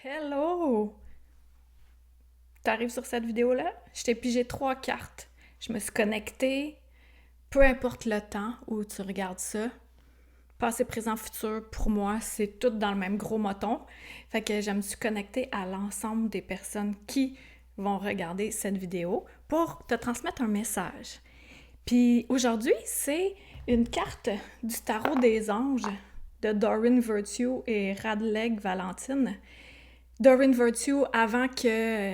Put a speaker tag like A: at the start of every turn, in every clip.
A: Hello! T'arrives sur cette vidéo-là? Je t'ai pigé 3 cartes. Je me suis connectée, peu importe le temps où tu regardes ça. Passé, présent, futur, pour moi, c'est tout dans le même gros moton. Fait que je me suis connectée à l'ensemble des personnes qui vont regarder cette vidéo pour te transmettre un message. Puis aujourd'hui, c'est une carte du tarot des anges de Doreen Virtue et Radleg Valentine. Doreen Virtue, avant que...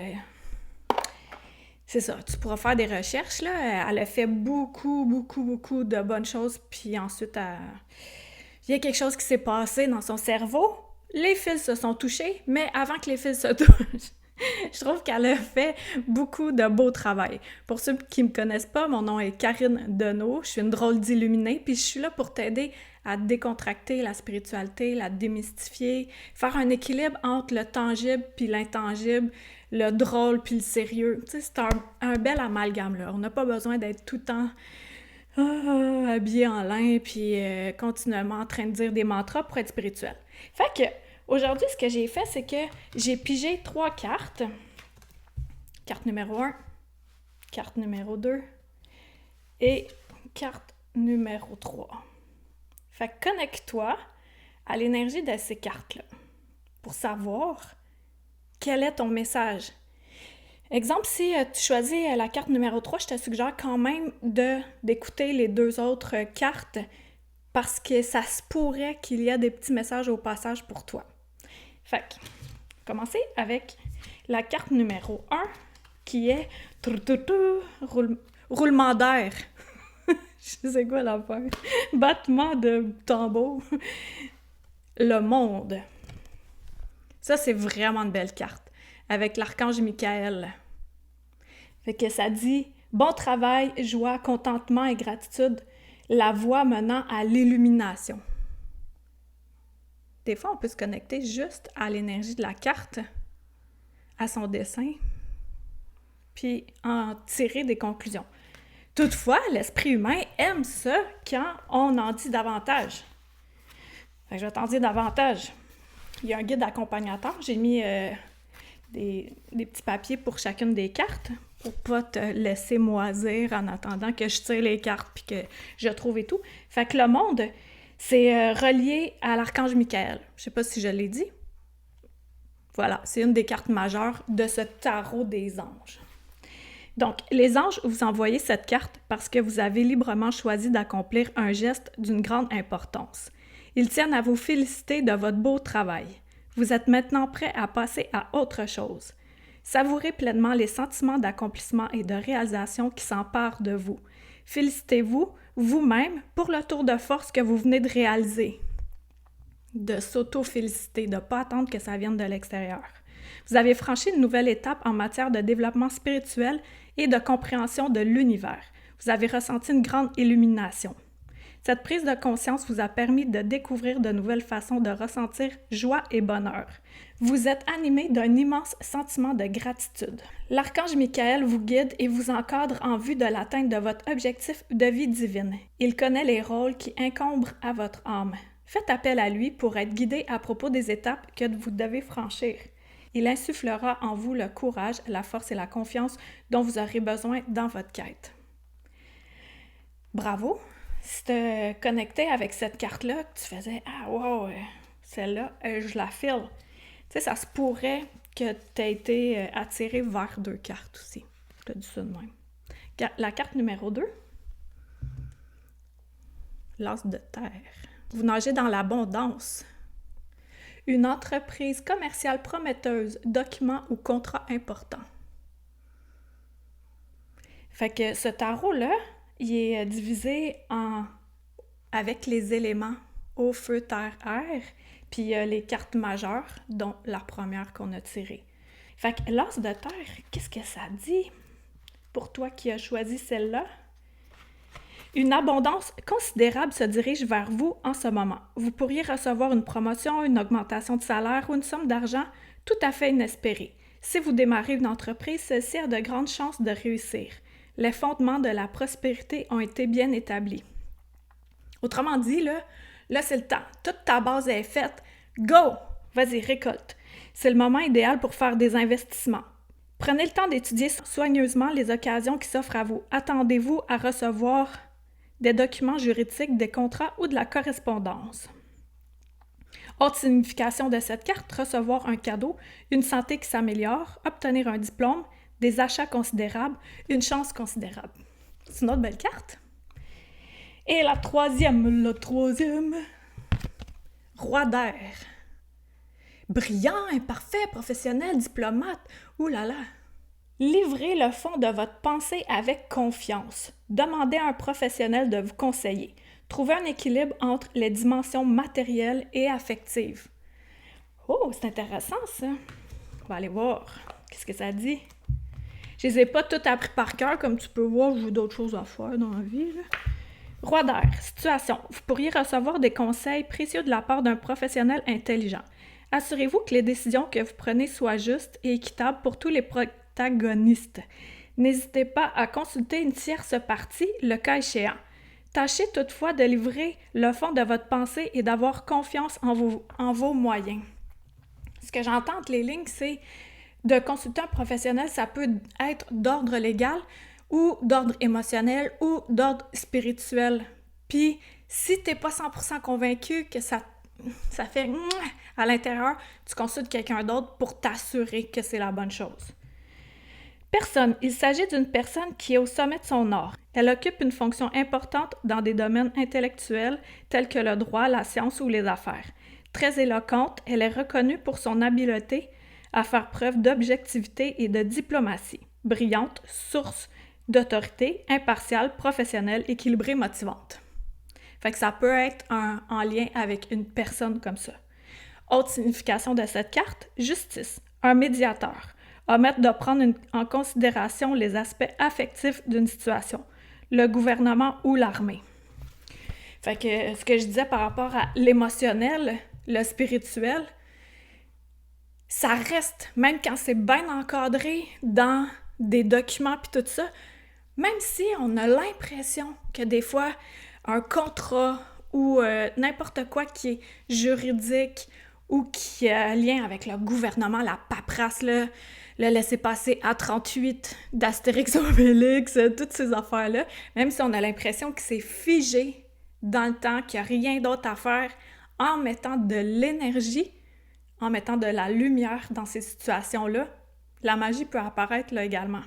A: C'est ça, tu pourras faire des recherches, là. Elle a fait beaucoup de bonnes choses, puis ensuite, il y a quelque chose qui s'est passé dans son cerveau. Les fils se sont touchés, mais avant que les fils se touchent, je trouve qu'elle a fait beaucoup de beau travail. Pour ceux qui me connaissent pas, mon nom est Karine Deneau, je suis une drôle d'illuminée, puis je suis là pour t'aider à décontracter la spiritualité, la démystifier, faire un équilibre entre le tangible puis l'intangible, le drôle puis le sérieux. Tu sais, c'est un bel amalgame, là. On n'a pas besoin d'être tout le temps habillé en lin puis continuellement en train de dire des mantras pour être spirituel. Fait que aujourd'hui, ce que j'ai fait, c'est que j'ai pigé 3 cartes. Carte numéro 1, carte numéro 2 et carte numéro 3. Fait que connecte-toi à l'énergie de ces cartes-là pour savoir quel est ton message. Exemple, si tu choisis la carte numéro 3, je te suggère quand même d'écouter les 2 autres cartes parce que ça se pourrait qu'il y ait des petits messages au passage pour toi. Fait que, commencer avec la carte numéro 1 qui est roulement d'air. Je sais quoi l'affaire. Battement de tambour. Le monde. Ça, c'est vraiment une belle carte. Avec l'archange Michael. Fait que ça dit bon travail, joie, contentement et gratitude, la voie menant à l'illumination. Des fois, on peut se connecter juste à l'énergie de la carte, à son dessin, puis en tirer des conclusions. Toutefois, l'esprit humain aime ça quand on en dit davantage. Fait que je vais t'en dire davantage. Il y a un guide accompagnateur. J'ai mis des petits papiers pour chacune des cartes pour pas te laisser moisir en attendant que je tire les cartes puis que je trouve et tout. Fait que le monde, c'est relié à l'archange Michael. Je sais pas si je l'ai dit. Voilà, c'est une des cartes majeures de ce tarot des anges. Donc, les anges vous envoyez cette carte parce que vous avez librement choisi d'accomplir un geste d'une grande importance. Ils tiennent à vous féliciter de votre beau travail. Vous êtes maintenant prêt à passer à autre chose. Savourez pleinement les sentiments d'accomplissement et de réalisation qui s'emparent de vous. Félicitez-vous vous-même pour le tour de force que vous venez de réaliser. De s'auto-féliciter, de ne pas attendre que ça vienne de l'extérieur. Vous avez franchi une nouvelle étape en matière de développement spirituel et de compréhension de l'univers. Vous avez ressenti une grande illumination. Cette prise de conscience vous a permis de découvrir de nouvelles façons de ressentir joie et bonheur. Vous êtes animé d'un immense sentiment de gratitude. L'archange Michael vous guide et vous encadre en vue de l'atteinte de votre objectif de vie divine. Il connaît les rôles qui incombent à votre âme. Faites appel à lui pour être guidé à propos des étapes que vous devez franchir. Il insufflera en vous le courage, la force et la confiance dont vous aurez besoin dans votre quête. Bravo! Si tu te connectais avec cette carte-là, tu faisais « Ah, wow, celle-là, je la file ». Tu sais, ça se pourrait que tu aies été attiré vers 2 cartes aussi. Je te dis ça de même. La carte numéro 2, l'as de terre. Vous nagez dans l'abondance. Une entreprise commerciale prometteuse, document ou contrat important. Fait que ce tarot-là, il est divisé avec les éléments eau, feu, terre, air, puis les cartes majeures, dont la première qu'on a tirée. Fait que l'as de terre, qu'est-ce que ça dit pour toi qui as choisi celle-là? Une abondance considérable se dirige vers vous en ce moment. Vous pourriez recevoir une promotion, une augmentation de salaire ou une somme d'argent tout à fait inespérée. Si vous démarrez une entreprise, celle-ci a de grandes chances de réussir. Les fondements de la prospérité ont été bien établis. Autrement dit, là c'est le temps. Toute ta base est faite. Go! Vas-y, récolte. C'est le moment idéal pour faire des investissements. Prenez le temps d'étudier soigneusement les occasions qui s'offrent à vous. Attendez-vous à recevoir des documents juridiques, des contrats ou de la correspondance. Autre signification de cette carte, recevoir un cadeau, une santé qui s'améliore, obtenir un diplôme, des achats considérables, une chance considérable. C'est une autre belle carte. Et le troisième, roi d'air. Brillant, imparfait, professionnel, diplomate, ouh là là. Livrez le fond de votre pensée avec confiance. Demandez à un professionnel de vous conseiller. Trouvez un équilibre entre les dimensions matérielles et affectives. Oh, c'est intéressant ça. On va aller voir. Qu'est-ce que ça dit? Je les ai pas toutes appris par cœur, comme tu peux voir, j'ai d'autres choses à faire dans la vie, là. Roi d'air, situation. Vous pourriez recevoir des conseils précieux de la part d'un professionnel intelligent. Assurez-vous que les décisions que vous prenez soient justes et équitables pour tous les protagonistes. N'hésitez pas à consulter une tierce partie, le cas échéant. Tâchez toutefois de livrer le fond de votre pensée et d'avoir confiance en vos moyens. Ce que j'entends entre les lignes, c'est de consulter un professionnel, ça peut être d'ordre légal ou d'ordre émotionnel ou d'ordre spirituel. Puis, si tu n'es pas 100% convaincu que ça fait à l'intérieur, tu consultes quelqu'un d'autre pour t'assurer que c'est la bonne chose. Personne. Il s'agit d'une personne qui est au sommet de son art. Elle occupe une fonction importante dans des domaines intellectuels tels que le droit, la science ou les affaires. Très éloquente, elle est reconnue pour son habileté à faire preuve d'objectivité et de diplomatie. Brillante, source d'autorité, impartiale, professionnelle, équilibrée, motivante. Fait que ça peut être en lien avec une personne comme ça. Autre signification de cette carte, justice, un médiateur. Omettre de prendre en considération les aspects affectifs d'une situation, le gouvernement ou l'armée. Fait que ce que je disais par rapport à l'émotionnel, le spirituel, ça reste, même quand c'est bien encadré dans des documents puis tout ça, même si on a l'impression que des fois, un contrat ou n'importe quoi qui est juridique ou qui a lien avec le gouvernement, la paperasse, là, le laisser-passer A38 d'Astérix Obélix, toutes ces affaires-là, même si on a l'impression que c'est figé dans le temps, qu'il n'y a rien d'autre à faire, en mettant de l'énergie, en mettant de la lumière dans ces situations-là, la magie peut apparaître là également.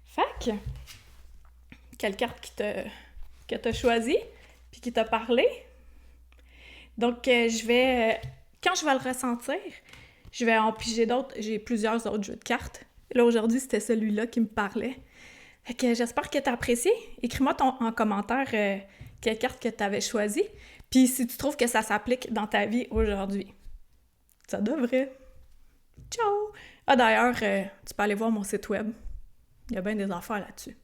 A: Fait que, quelle carte que tu as choisie, puis qui t'a parlé? Donc, quand je vais le ressentir, je vais en piger d'autres. J'ai plusieurs autres jeux de cartes. Là, aujourd'hui, c'était celui-là qui me parlait. Fait que j'espère que tu as apprécié. Écris-moi en commentaire quelle carte que tu avais choisie. Puis si tu trouves que ça s'applique dans ta vie aujourd'hui. Ça devrait. Ciao! Ah, d'ailleurs, tu peux aller voir mon site web. Il y a bien des affaires là-dessus.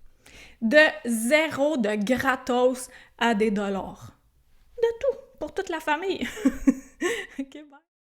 A: De 0 de gratos à des dollars. De tout, pour toute la famille. OK, bye!